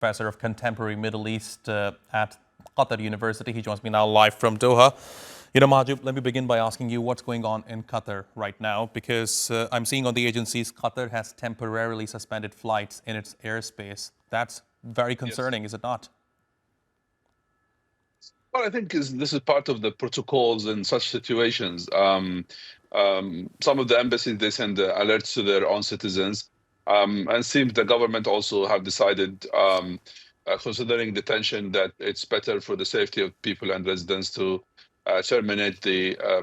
Professor of Contemporary Middle East at Qatar University. He joins me now live from Doha. Mahjoob, let me begin by asking you what's going on in Qatar right now, because I'm seeing on the agencies Qatar has temporarily suspended flights in its airspace. That's very Yes. concerning, is it not? Well, I think this is part of the protocols in such situations. Some of the embassies, they send alerts to their own citizens, and seems the government also have decided, considering the tension, that it's better for the safety of people and residents to terminate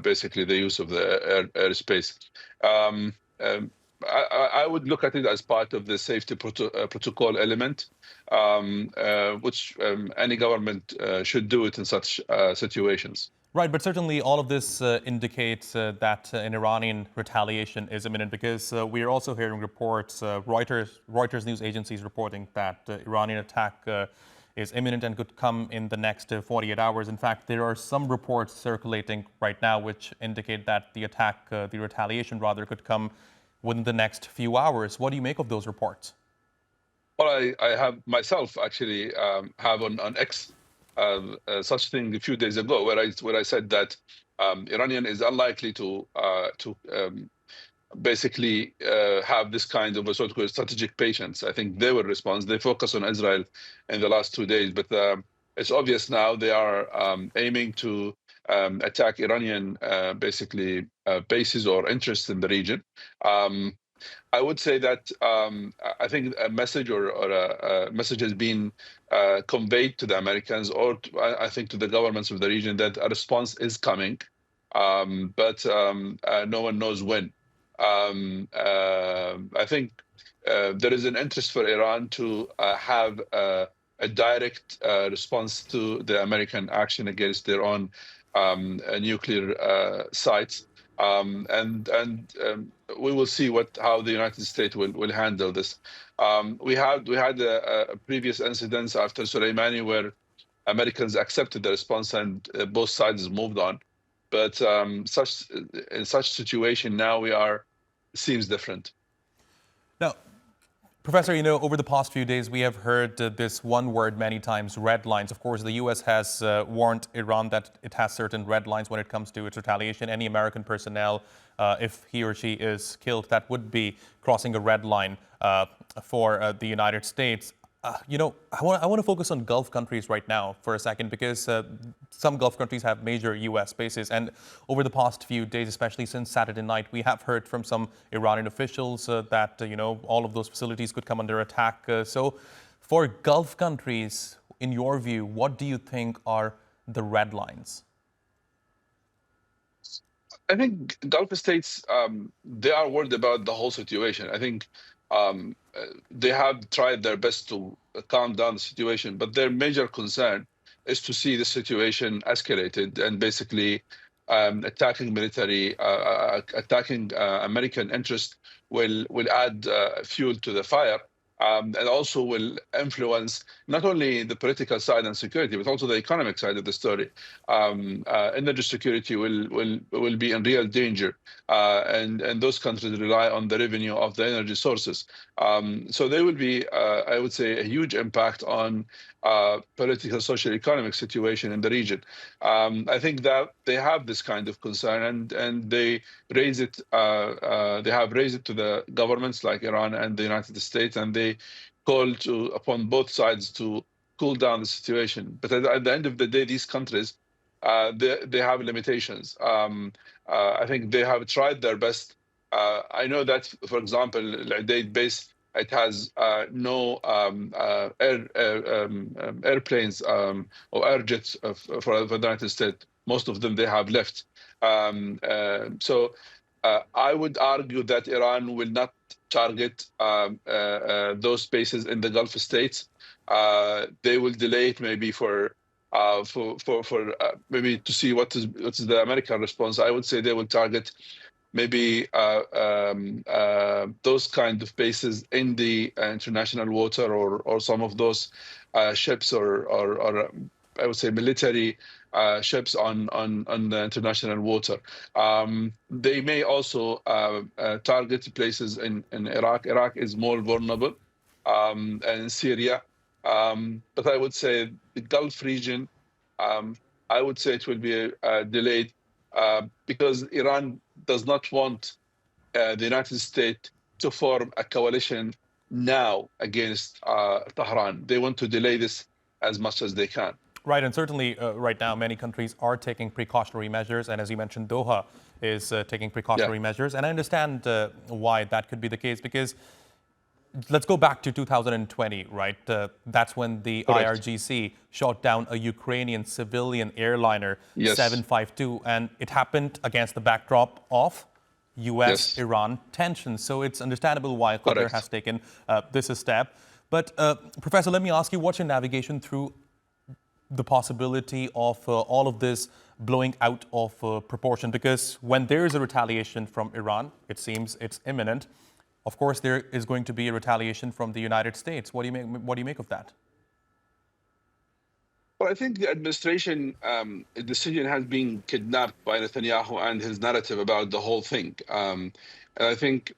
basically the use of the airspace. Um, um, I would look at it as part of the safety protocol element, which any government should do it in such situations. Right, but certainly all of this indicates that an Iranian retaliation is imminent, because we are also hearing reports, Reuters news agency is reporting that Iranian attack is imminent and could come in the next 48 hours. In fact, there are some reports circulating right now which indicate that the attack, the retaliation rather, could come within the next few hours. What do you make of those reports? Well, I have myself actually have on X such thing a few days ago, where I said that Iranian is unlikely to basically have this kind of a sort of strategic patience. I think they will respond. They focus on Israel in the last 2 days, but it's obvious now they are aiming to attack Iranian basically bases or interests in the region. Um, I would say that I think a message or a message has been conveyed to the Americans, or I think to the governments of the region, that a response is coming, but no one knows when. I think there is an interest for Iran to have a direct response to the American action against their own nuclear sites, and we will see how the United States will handle this. We had a previous incidents after Soleimani where Americans accepted the response, and both sides moved on. But in such situation now we are seems different. Now, Professor, over the past few days, we have heard this one word many times, red lines. Of course, the U.S. has warned Iran that it has certain red lines when it comes to its retaliation. Any American personnel, if he or she is killed, that would be crossing a red line for the United States. I want to focus on Gulf countries right now for a second, because some Gulf countries have major U.S. bases. And over the past few days, especially since Saturday night, we have heard from some Iranian officials that, all of those facilities could come under attack. So for Gulf countries, in your view, what do you think are the red lines? I think Gulf states, they are worried about the whole situation. I think they have tried their best to calm down the situation, but their major concern is to see the situation escalated and basically attacking military, attacking American interest will add fuel to the fire. And also will influence not only the political side and security, but also the economic side of the story. Energy security will be in real danger, and those countries rely on the revenue of the energy sources. So there will be, I would say, a huge impact on political, social, economic situation in the region. I think that they have this kind of concern, and they raise it. They have raised it to the governments like Iran and the United States, and they call upon both sides to cool down the situation. But at the end of the day, these countries, they have limitations. I think they have tried their best. I know that, for example, Al base, it has no airplanes or air jets for the United States. Most of them they have left. So I would argue that Iran will not target those bases in the Gulf states. They will delay it maybe for maybe to see what is the American response. I would say they will target maybe those kind of bases in the international water, or some of those ships, or I would say military ships on the international water. They may also target places in Iraq. Iraq is more vulnerable, and Syria. But I would say the Gulf region, um, I would say it will be delayed because Iran does not want the United States to form a coalition now against Tehran. They want to delay this as much as they can. Right, and certainly right now many countries are taking precautionary measures, and as you mentioned, Doha is taking Yeah, precautionary measures, and I understand why that could be the case because let's go back to 2020, right? That's when the correct. IRGC shot down a Ukrainian civilian airliner Yes, 752, and it happened against the backdrop of yes, US-Iran tensions. So it's understandable why Qatar has correct. taken this step. But Professor, let me ask you, what's your navigation through the possibility of all of this blowing out of proportion? Because when there is a retaliation from Iran, it seems it's imminent. Of course, there is going to be a retaliation from the United States. What do you make of that? Well, I think the administration decision has been kidnapped by Netanyahu and his narrative about the whole thing. And I think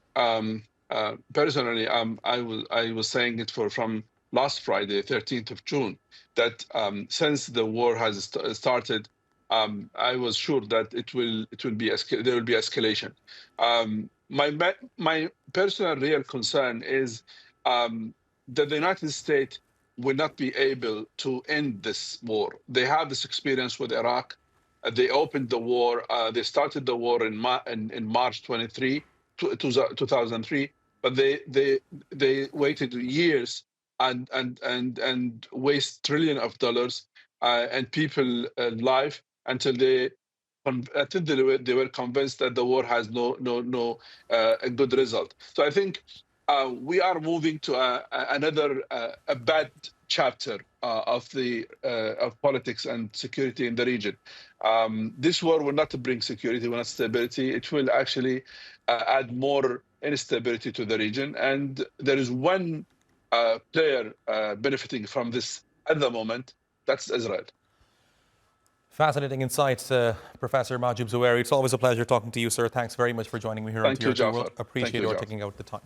personally, I was saying it from last Friday, 13th of June, that since the war has started, I was sure that it will be there will be escalation. My personal real concern is that the United States will not be able to end this war. They have this experience with Iraq. They opened the war. They started the war in March 2003, but they waited years and waste trillions of dollars and people life until they were convinced that the war has no a good result. So I think we are moving to another a bad chapter of politics and security in the region. This war will not bring security, will not stability. It will actually add more instability to the region. And there is one player benefiting from this at the moment. That's Israel. Fascinating insights, Professor Mahjoob Zweiri. It's always a pleasure talking to you, sir. Thanks very much for joining me here on Thank you, TRT World. Jafar. Thank Appreciate you, your Jafar. taking out the time.